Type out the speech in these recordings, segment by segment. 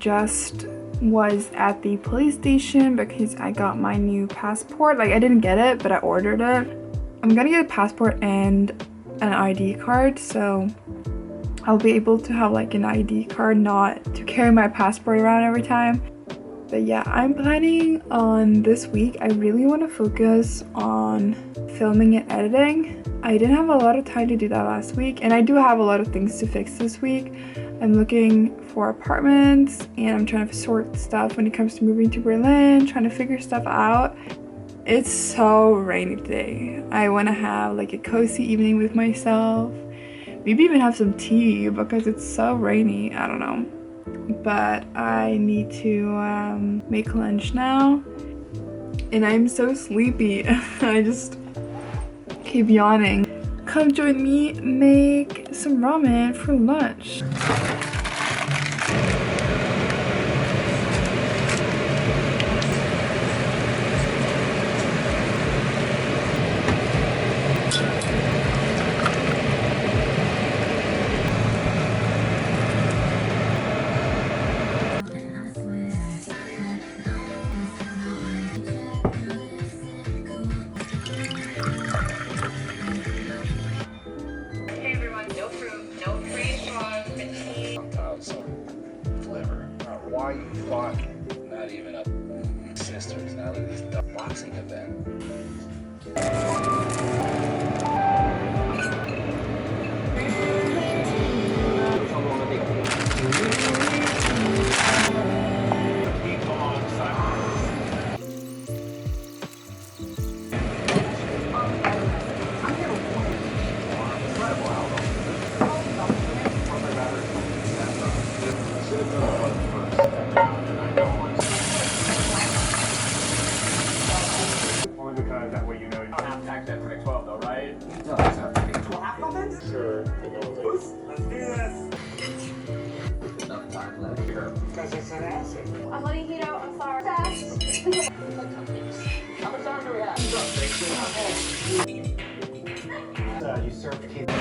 just was at the police station because I got my new passport. Like, I didn't get it, but I ordered it. I'm gonna get a passport and an ID card, so I'll be able to have like an ID card, not to carry my passport around every time. But yeah, I'm planning on this week. I really want to focus on filming and editing. I didn't have a lot of time to do that last week, and I do have a lot of things to fix this week. I'm looking for apartments, and I'm trying to sort stuff when it comes to moving to Berlin, trying to figure stuff out. It's so rainy today. I want to have like a cozy evening with myself. Maybe even have some tea because it's so rainy. I don't know. But I need to make lunch now. And I'm so sleepy. I just keep yawning. Come join me make some ramen for lunch. Why you fought, not even a sisters, now that this boxing event. Only because that way you know you don't have to tax that 2012 though, right? No, that's not big. Sure. Let's do this. Enough time left here. Because it's an acid. I'm letting you know, I'm sorry. How much time do we have? You served kids.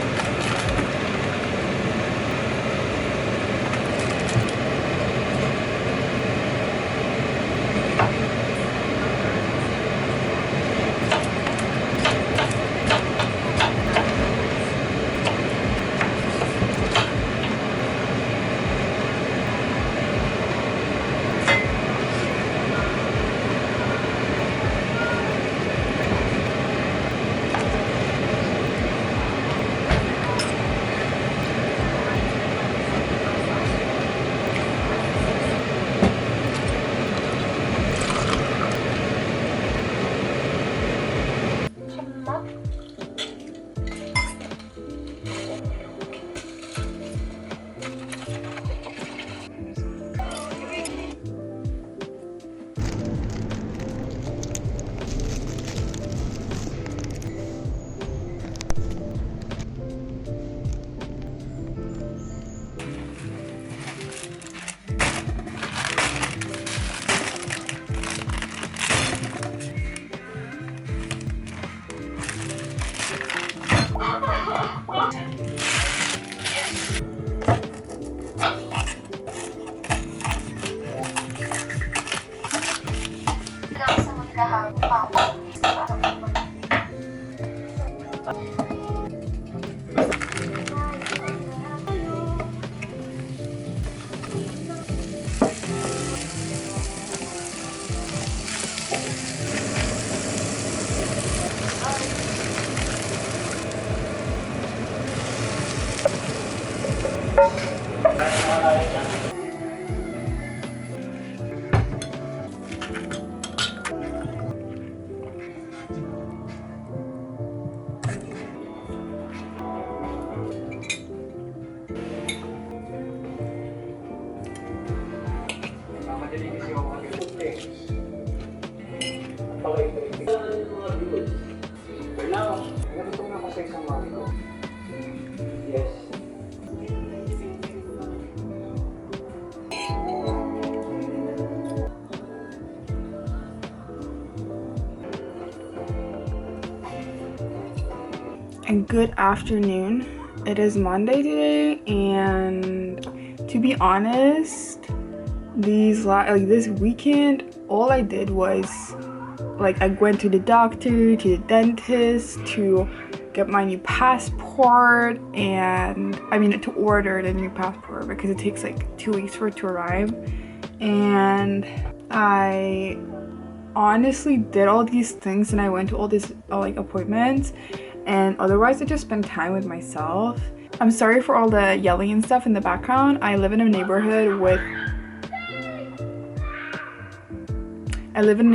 And good afternoon. It is Monday today, and to be honest, this weekend, all I did was like I went to the doctor, to the dentist, to get my new passport, and I mean to order the new passport because it takes like 2 weeks for it to arrive. And I honestly did all these things and I went to all these like appointments, and otherwise I just spent time with myself. I'm sorry for all the yelling and stuff in the background. I live in a neighborhood with I live in a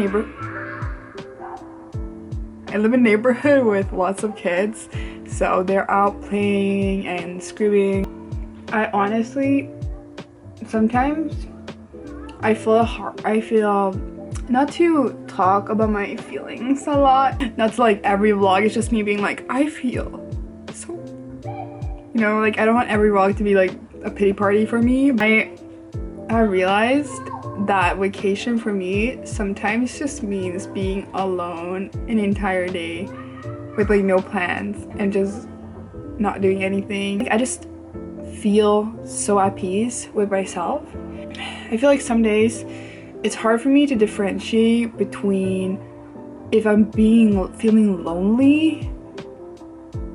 neighborhood with lots of kids, so they're out playing and screaming. I honestly sometimes I feel not to talk about my feelings a lot, not to like every vlog, it's just me being like, I feel so, you know, like I don't want every vlog to be like a pity party for me. I realized that vacation for me sometimes just means being alone an entire day with like no plans and just not doing anything. I just feel so at peace with myself. I feel like some days it's hard for me to differentiate between if I'm feeling lonely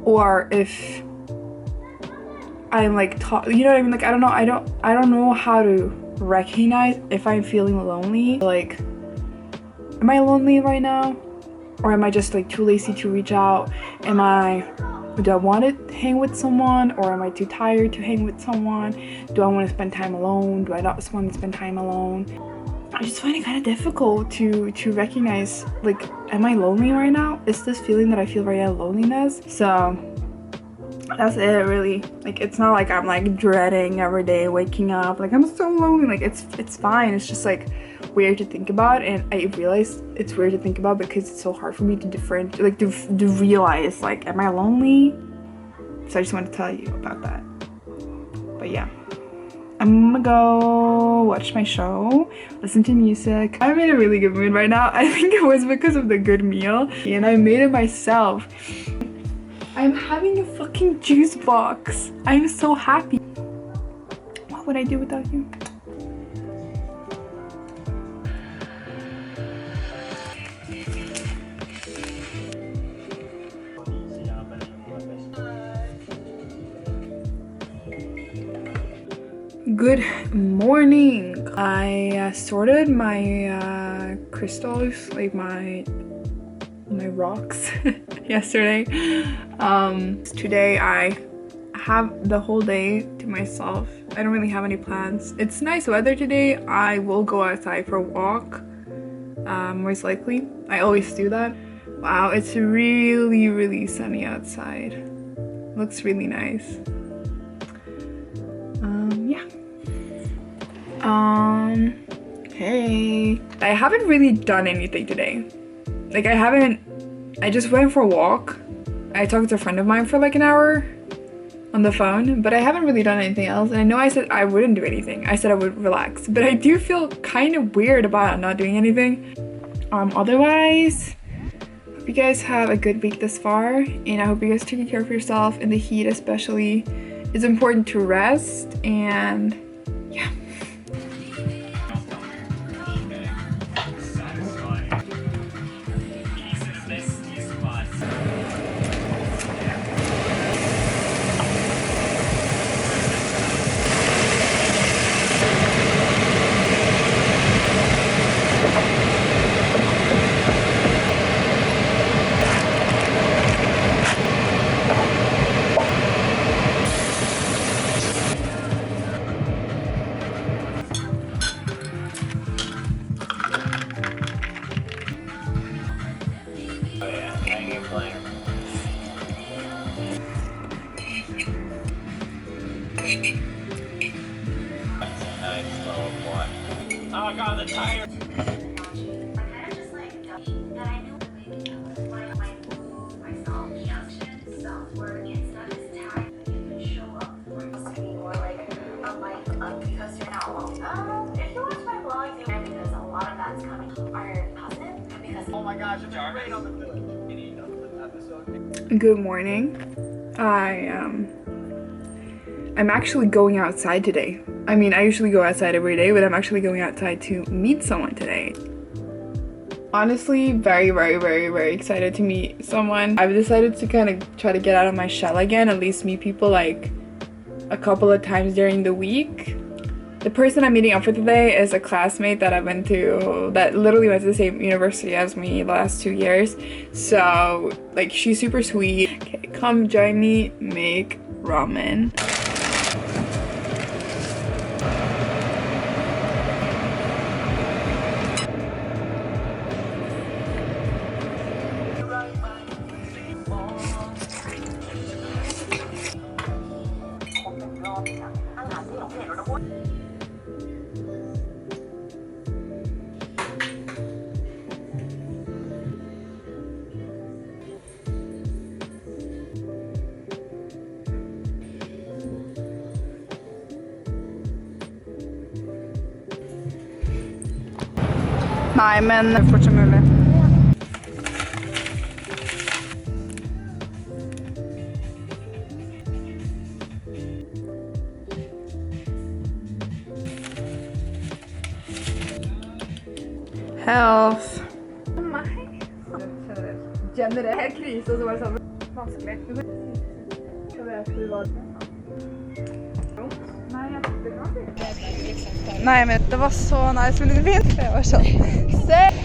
or if I'm like you know what I mean? Like I don't know how to recognize if I'm feeling lonely. Like, am I lonely right now? Or am I just like too lazy to reach out? Do I want to hang with someone, or am I too tired to hang with someone? Do I want to spend time alone? Do I not want to spend time alone? I just find it kind of difficult to recognize, like, am I lonely right now? Is this feeling that I feel right now loneliness? So that's it, really. Like, it's not like I'm like dreading every day waking up like I'm so lonely. Like it's fine. It's just like weird to think about, and I realized it's weird to think about because it's so hard for me to to realize, like, am I lonely? So I just want to tell you about that. But yeah, I'm gonna go watch my show, listen to music. I'm in a really good mood right now. I think it was because of the good meal, and I made it myself. I'm having a fucking juice box. I'm so happy. What would I do without you? Good morning. I sorted my crystals, like my rocks yesterday. Today I have the whole day to myself. I don't really have any plans. It's nice weather today. I will go outside for a walk, most likely. I always do that. Wow, it's really sunny outside. Looks really nice. Yeah. Hey. I haven't really done anything today. Like, I just went for a walk. I talked to a friend of mine for like an hour on the phone, but I haven't really done anything else. And I know I said I wouldn't do anything. I said I would relax, but I do feel kind of weird about not doing anything. Otherwise, hope you guys have a good week thus far, and I hope you guys take care of yourself in the heat especially. It's important to rest, and yeah. Oh god, the tire! Because you're not alone. If you watch my vlog, you know, because a lot of that's coming are positive. Because Oh my gosh, it's already on the episode. Good morning. I'm actually going outside today. I mean, I usually go outside every day, but I'm actually going outside to meet someone today. Honestly, very, very, very, very excited to meet someone. I've decided to kind of try to get out of my shell again, at least meet people like a couple of times during the week. The person I'm meeting up with today is a classmate that that literally went to the same university as me the last 2 years. So, like, she's super sweet. Okay, come join me make ramen. Nei, men fort som mulig. Health. Nei. Generell krise, og så var det sånn vanskelig. Nei, men det var så nice, men det var fint. Jeg var sånn, se!